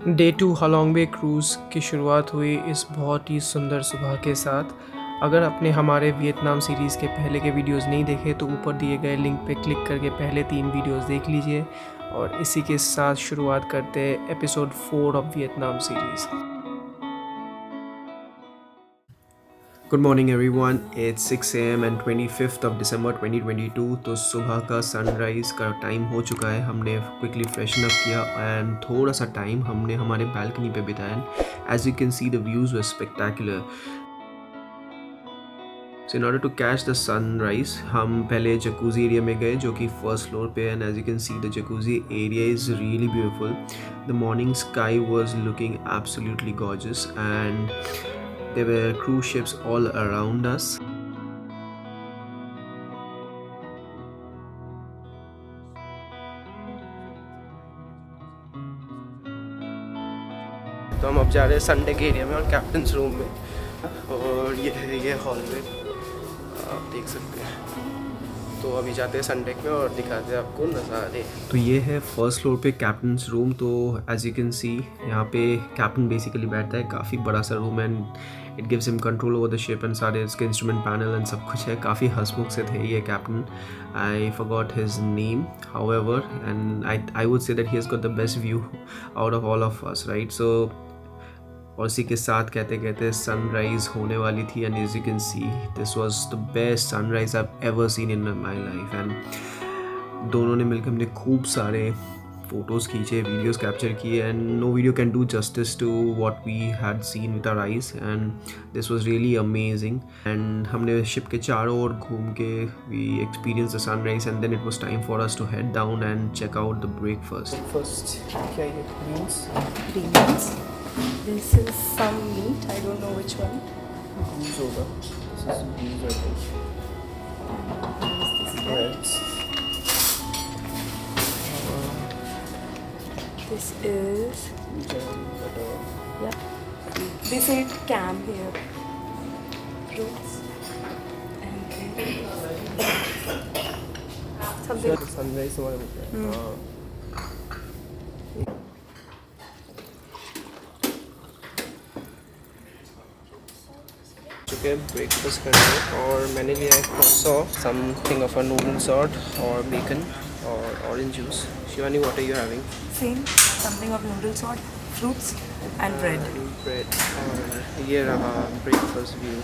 Day 2 Halong Bay cruise की शुरुआत हुई इस बहुत ही सुंदर सुबह के साथ। अगर आपने हमारे वियतनाम सीरीज़ के पहले के वीडियोस नहीं देखे तो ऊपर दिए गए लिंक पे क्लिक करके पहले 3 वीडियोस देख लीजिए और इसी के साथ शुरुआत करते हैं episode 4 of Vietnam series. Good morning everyone, it's 6 AM and 25th of December 2022। तो सुबह का सनराइज़ का टाइम हो चुका है। हमने क्विकली फ्रेशन अप किया एंड थोड़ा सा टाइम हमने हमारे बालकनी पे बिताया। As you can see the views were spectacular. So in order to catch the sunrise हम पहले जकूजी एरिया में गए जो कि फर्स्ट फ्लोर पे है। And as you can see the jacuzzi area is really beautiful. The morning sky was looking absolutely gorgeous and there were cruise ships all around us. तो हम अब जा रहे हैं संडे के एरिया में और कैप्टन्स रूम में, और ये है ये हॉल में आप देख सकते हैं। तो अभी जाते हैं संडे में और दिखाते हैं आपको नज़ारे। तो ये है फर्स्ट फ्लोर पे कैप्टन्स रूम। तो एज यू कैन सी यहाँ पे कैप्टन बेसिकली बैठता है। काफ़ी बड़ा सा room and it gives him control over the ship and सारे इसके इंस्ट्रूमेंट पैनल एंड सब कुछ है। काफ़ी हंसमुख से थे ये captain. I forgot his name however and I would say that he has got the best view out of all of us, right. So और इसी के साथ कहते कहते सनराइज़ होने वाली थी and as you can see this was the best sunrise I have ever seen in my life. And दोनों ने मिलकर हमने खूब सारे फ़ोटोज़ खींचे, वीडियोज़ कैप्चर किए and no video can do justice to what we had seen with our eyes and this was really amazing. And हमने ship के चारों ओर घूम के we experience the sunrise and then it was time for us to head down and check out the breakfast. क्या ये Beans. This is some meat. I don't know which one. Goose होगा। This is goose I think. Breads. This is yeah. They say cam here. Fruits and something. Sunrise हमारे बोलते हैं। हाँ। चुके breakfast करने और मैंने लिया है croissant, something of a noodle sort और बेकन और orange juice. Shivani, what are you having? Same. Something of noodle salt, fruits and bread. Bread. और ये रहा ब्रेकफास्ट व्यू।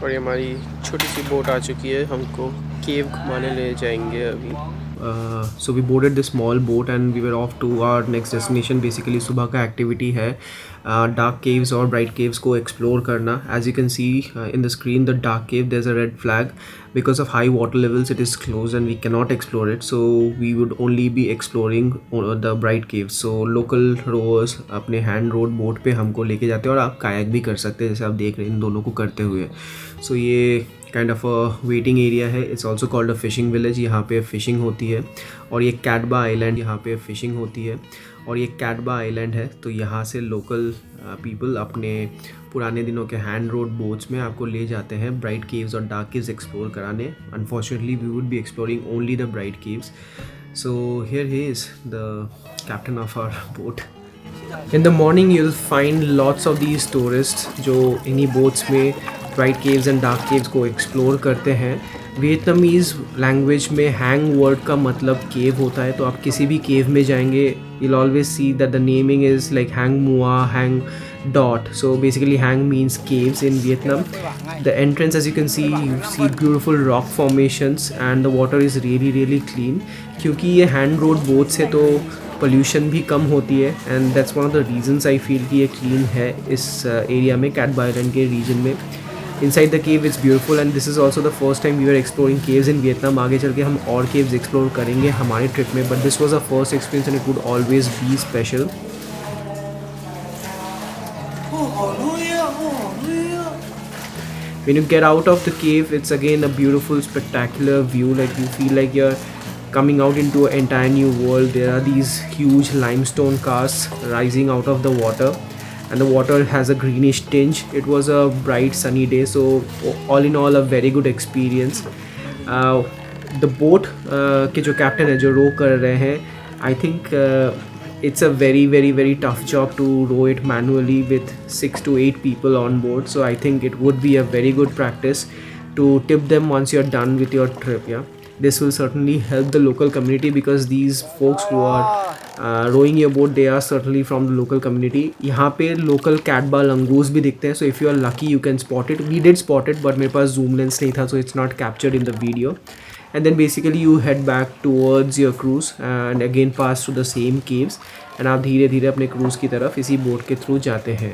और ये हमारी छोटी सी बोट आ चुकी है, हमको केव घुमाने ले जाएंगे अभी। So we boarded the small boat and we were off to our next destination. Basically सुबह का एक्टिविटी है डार्क केव्स और ब्राइट केव्स को एक्सप्लोर करना। As you can see in the screen the dark cave there is a red flag because of high water levels it is closed and we cannot explore it, so we would only be exploring the bright caves. So local rowers अपने hand rowed boat पे हमको लेके जाते हैं और आप कायाक भी कर सकते हैं जैसे आप देख रहे हैं इन दोनों को करते हुए। So ये kind of a waiting area है। It's also called a fishing village. यहाँ पे फ़िशिंग होती है और ये कैटबा आइलैंड, यहाँ पे फ़िशिंग होती है और ये कैटबा आइलैंड है। तो यहाँ से लोकल पीपल अपने पुराने दिनों के हैंड रोड बोट्स में आपको ले जाते हैं ब्राइट केव्स और डार्क केव्स एक्सप्लोर कराने। Unfortunately we would be exploring only the bright caves. So here he is the captain of our boat. In the morning you'll find lots of these tourists जो इन्हीं boats में bright caves and dark caves को explore करते हैं। Vietnamese language में hang word का मतलब केव होता है। तो आप किसी भी केव में जाएंगे you'll always see that the naming is like hang mua, hang dot. So basically hang means caves in Vietnam. The entrance, as you can see, you see beautiful rock formations and the water is really clean. क्योंकि ये hand road boats है तो pollution भी कम होती है and that's one of the reasons I feel कि ये क्लीन है इस एरिया में, कैटबा आइलैंड के रीजन में। Inside the cave it's beautiful and this is also the first time we are exploring caves in Vietnam. आगे चल के हम और केव्स एक्सप्लोर करेंगे हमारे ट्रिप में, but this was a first experience and it would always be special. When you get out of the cave, it's again a beautiful, spectacular view. Like you feel like you're coming out into an entire new world. There are these huge limestone casts rising out of the water and the water has a greenish tinge. It was a bright sunny day, so all in all a very good experience. The boat के जो captain है जो रो कर रहे हैं, I think it's a very tough job to row it manually with 6 to 8 people on board. So I think it would be a very good practice to tip them once you're done with your trip. Yeah, this will certainly help the local community, because these folks who are rowing your boat, they are certainly from the local community. यहाँ पे local cat bar langoose भी दिखते हैं, so if you are lucky you can spot it. We did spot it, but मेरे पास zoom lens नहीं था, so it's not captured in the video. And then basically you head back towards your cruise and again pass through the same caves, and आप धीरे धीरे अपने cruise की तरफ इसी boat के through जाते हैं.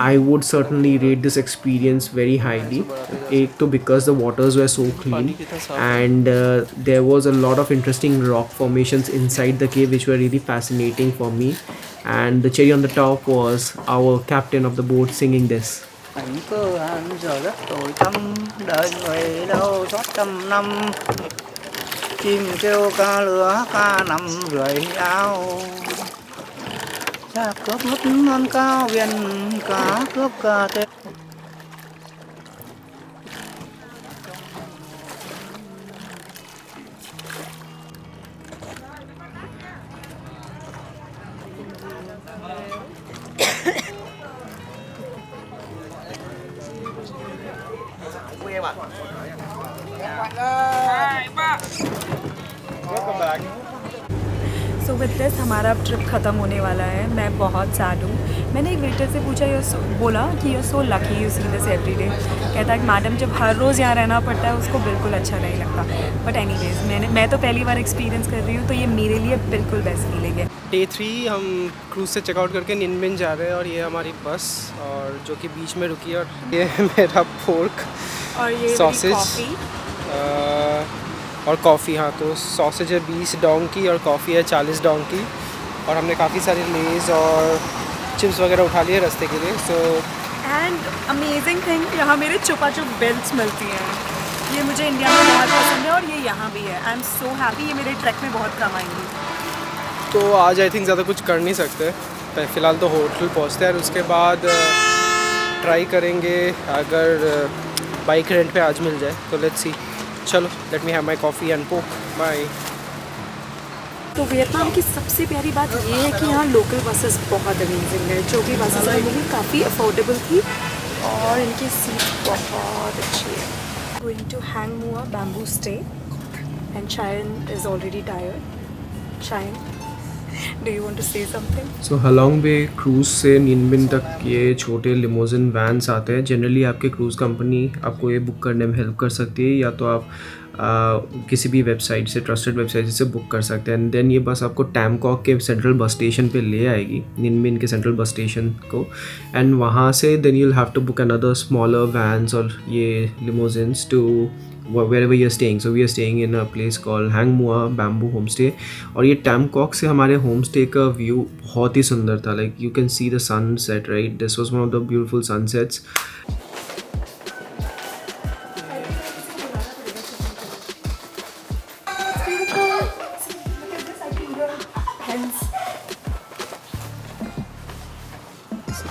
I would certainly rate this experience very highly. एक तो because the waters were so clean, and there was a lot of interesting rock formations inside the cave which were really fascinating for me. And the cherry on the top was our captain of the boat singing this. Cảnh cơ hàng giờ rất tối tăm, đời người đâu xót trăm năm. Chim kêu ca lửa ca nằm rưỡi áo. Cha cướp mất non cao biển cá cướp ca tết. So with this हमारा trip ख़त्म होने वाला है. मैं बहुत sad हूँ. मैंने एक वेटर से पूछा, बोला कि you so lucky you see this every day. कहता है कि मैडम जब हर रोज़ यहाँ रहना पड़ता है उसको बिल्कुल अच्छा नहीं लगता. बट एनीवेज मैं तो पहली बार एक्सपीरियंस कर रही हूँ, तो ये मेरे लिए बिल्कुल बेस्ट फीलिंग है. डे 3 हम क्रूज़ से चेकआउट करके निन बिन जा रहे हैं, और ये हमारी बस, और जो कि बीच में रुकी है. और ये मेरा पोर्क और ये सॉसेज और कॉफ़ी. हाँ, तो सॉसेज है 20 डोंकी और कॉफ़ी है 40 डोंकी. और हमने काफ़ी सारे लेज़ और चिप्स वगैरह उठा लिए रास्ते के लिए. सो एंड अमेजिंग थिंग, यहाँ मेरे चुपा चुप बेल्ट्स मिलती हैं. ये मुझे इंडिया में बहुत पसंद है और ये यहाँ भी है. I am so happy. ये मेरे ट्रैक में बहुत काम आएंगी. तो आज आई थिंक ज़्यादा कुछ कर नहीं सकते. फ़िलहाल तो होटल पहुँचते हैं, और उसके बाद ट्राई करेंगे अगर बाइक रेंट पे आज मिल जाए तो. Let's see. चलो, let me have my coffee and poke. Bye. तो वियतनाम की सबसे प्यारी बात ये है कि यहाँ लोकल बसेस बहुत अमेजिंग है. जो भी बसेस हैं वो भी काफ़ी अफोर्डेबल थी और इनकी सीट बहुत अच्छी है. Going to Hang Mua bamboo stay and Chayan is already tired. Chayan, do you want to say something? So Halong Bay Cruise से निन बिन तक ये छोटे लिमोजिन वैन्स आते हैं. जनरली आपके क्रूज़ कंपनी आपको ये बुक करने में हेल्प कर सकती है, या तो आप किसी भी वेबसाइट से, ट्रस्टेड वेबसाइट से बुक कर सकते हैं. एंड देन ये बस आपको टैमकॉक के सेंट्रल बस स्टेशन पे ले आएगी, निन बिन के सेंट्रल बस स्टेशन को. एंड वहाँ से then you'll have to book another smaller vans और ये limousines to wherever you're staying. So we are staying in a place called Hang Mua Bamboo Homestay. और ये टैमकॉक से हमारे होमस्टे का व्यू बहुत ही सुंदर था. Like you can see the sunset, right? This was one of the beautiful sunsets.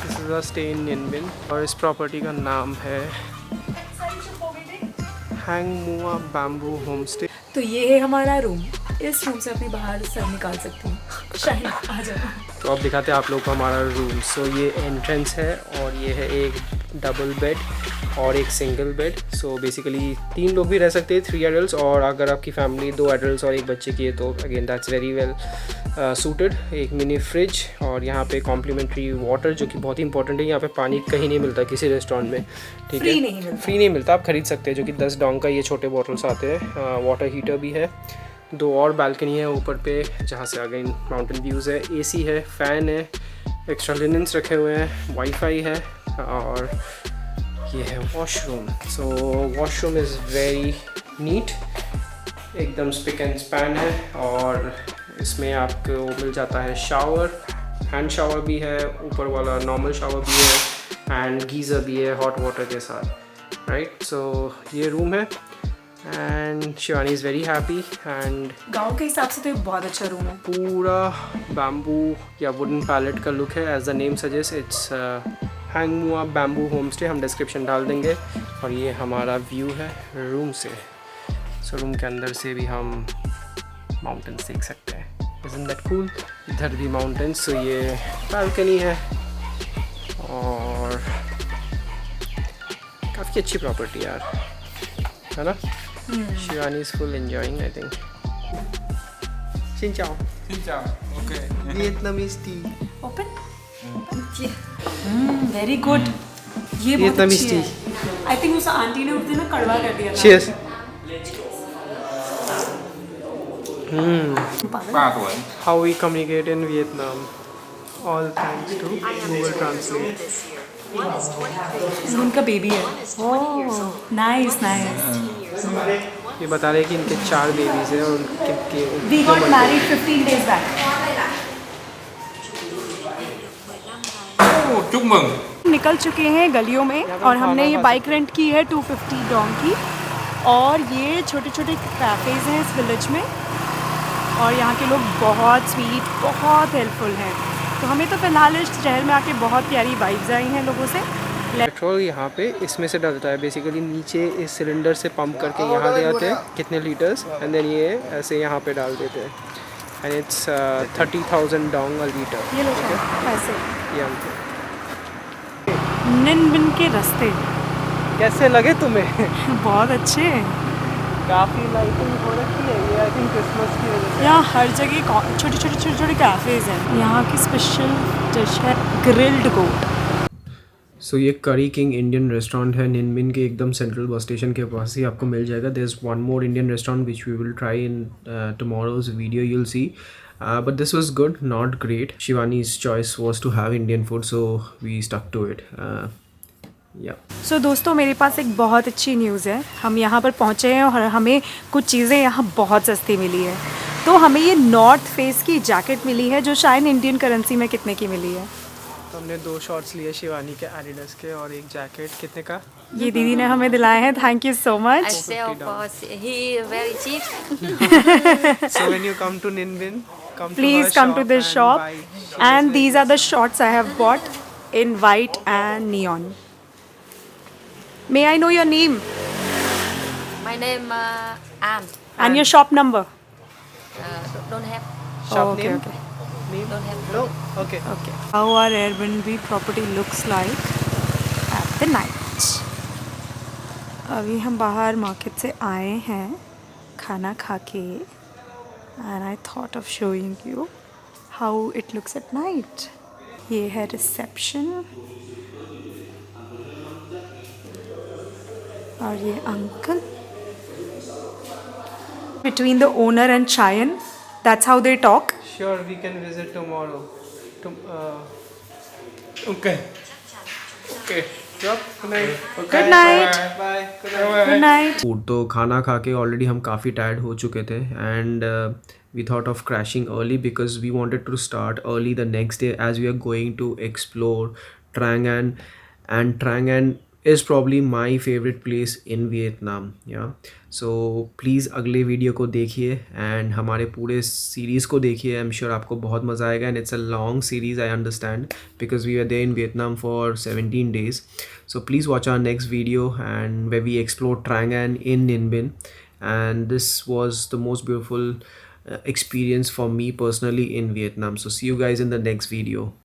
This is a stay in Ninh Binh, और इस प्रॉपर्टी का नाम है हैंग मुआ बैम्बू होमस्टे. तो ये है हमारा रूम. इस रूम से अपनी बाहर सर निकाल सकती हूँ. शायद आ जाओ. तो अब दिखाते हैं आप लोग को हमारा रूम. सो ये एंट्रेंस है, और ये है एक डबल बेड और एक सिंगल बेड. सो बेसिकली 3 लोग भी रह सकते हैं, 3 एडल्ट्स. और अगर आपकी फैमिली 2 एडल्ट्स और एक बच्चे की है तो again that's very well suited. एक मिनी फ्रिज, और यहाँ पे कॉम्प्लीमेंट्री वाटर, जो कि बहुत ही इंपॉर्टेंट है. यहाँ पे पानी कहीं नहीं मिलता किसी रेस्टोरेंट में, ठीक है? फ्री नहीं मिलता. आप खरीद सकते हैं, जो कि 10 डोंग का ये छोटे बॉटल्स आते हैं. वाटर हीटर भी है. 2 और बालकनी है ऊपर पे, जहाँ से अगेन माउंटेन व्यूज़ है. एसी है, फ़ैन है, एक्स्ट्रा लिनन्स रखे हुए हैं, वाईफाई है, और ये है washroom. So washroom is very neat, एकदम स्पिक एंड स्पैन है. और इसमें आपको मिल जाता है शावर, हैंड शावर भी है, ऊपर वाला नॉर्मल शावर भी है, एंड गीज़र भी है हॉट वाटर के साथ, राइट? सो ये रूम है, and Shivani is very happy. And गांव के हिसाब से तो ये बहुत अच्छा रूम है. पूरा बैम्बू या वुडन पैलेट का लुक है. As the name suggest, it's Hang Mua bamboo homestay. हम डिस्क्रिप्शन डाल देंगे. और ये हमारा व्यू है रूम से. सो रूम के अंदर से भी हम माउंटेन्स देख सकते हैं. Isn't that cool? इधर भी माउंटेन्स। सो ये बालकनी है और काफ़ी अच्छी प्रॉपर्टी यार, है ना? Shivani is full enjoying I think. Xin chào. Xin chào. Ok. Vietnamese tea. Open very good. ये बहुत Vietnamese अच्छी है। आई थिंक उस आंटी ने उस दिन ना कड़वा कर दिया था। Cheers. 3 tuổi. How we communicate in Vietnam, all thanks to Google Translate. उनका बेबी है। Oh nice nice. ये बता रहे हैं कि इनके 4 बेबीज हैं और उनके वी गॉट मैरिड 15 days बैक। Chúc mừng. निकल चुके हैं गलियों में और हमने ये बाइक रेंट की है 250 डॉन्ग की। और ये छोटे छोटे कैफ़ेज़ हैं इस विलेज में और यहाँ के लोग बहुत स्वीट, बहुत हेल्पफुल हैं। तो हमें तो फ़िलहाल इस शहर में आके बहुत प्यारी वाइब्स आई हैं लोगों से। पेट्रोल यहाँ पे इसमें से डलता है बेसिकली, नीचे इस सिलेंडर से पंप करके यहाँ ले आते हैं कितने लीटर्स, एंड देन ये ऐसे यहाँ पे डाल देते हैं। And it's 30,000 Dong a litre. ये लोग ऐसे ये निन बिन के रास्ते कैसे लगे तुम्हें? बहुत अच्छे हैं। काफ़ी लाइटिंग हो रखी है ये, आई थिंक क्रिसमस की वजह से। यहाँ हर जगह छोटे छोटे कैफ़ेज़ हैं। यहाँ की स्पेशल डिश है ग्रिल्ड गोट। सो ये करी किंग इंडियन रेस्टोरेंट है निन बिन के एकदम सेंट्रल बस स्टेशन के पास ही आपको मिल जाएगा। There is one more Indian restaurant which we will try in tomorrow's video, you will see, but this was good, not great. Shivani's choice was to have Indian food, so we stuck to it. So दोस्तों मेरे पास एक बहुत अच्छी news है। हम यहाँ पर पहुँचे हैं और हमें कुछ चीज़ें यहाँ बहुत सस्ती मिली है। तो हमें ये नॉर्थ फेस की जैकेट मिली है जो शायद इंडियन करेंसी में कितने की मिली है। तो हमने 2 शॉर्ट्स लिए शिवानी के एडिडास के और एक जैकेट, कितने का? ये दीदी ने हमें दिलाए हैं, thank you so I much. sell for he very cheap. So when you come to Ninh Binh, Please come to this shop and these are the shorts I have bought in white and neon. May I know your name My name Ann. and your shop number? Don't have. Shop okay, name? okay. Don't have. No? Okay. Okay. How our Airbnb property looks like at the night. अभी हम बाहर market से आए हैं खाना खा के and I thought of showing you how it looks at night. ये है रिसेप्शन और ये uncle between the owner and Chayan, that's how they talk. Sure, we can visit tomorrow. Ok. Okay. Drop. Good night. Good night. Bye. Good night. Good night. Food तो खाना खा के already हम काफ़ी टायर्ड हो चुके थे and we thought of crashing early because we wanted to start early the next day as we are going to explore Trang Ann, and Trang Ann is probably my favorite place in Vietnam. Yeah, so please अगले video को देखिए and हमारे पूरे series को देखिए। I am sure आपको बहुत मज़ा आएगा and it's a long series, I understand, because we are there in Vietnam for 17 days. So please watch our next video and where we explore Trang Ann in Ninh Binh, and this was the most beautiful experience for me personally in Vietnam. So see you guys in the next video.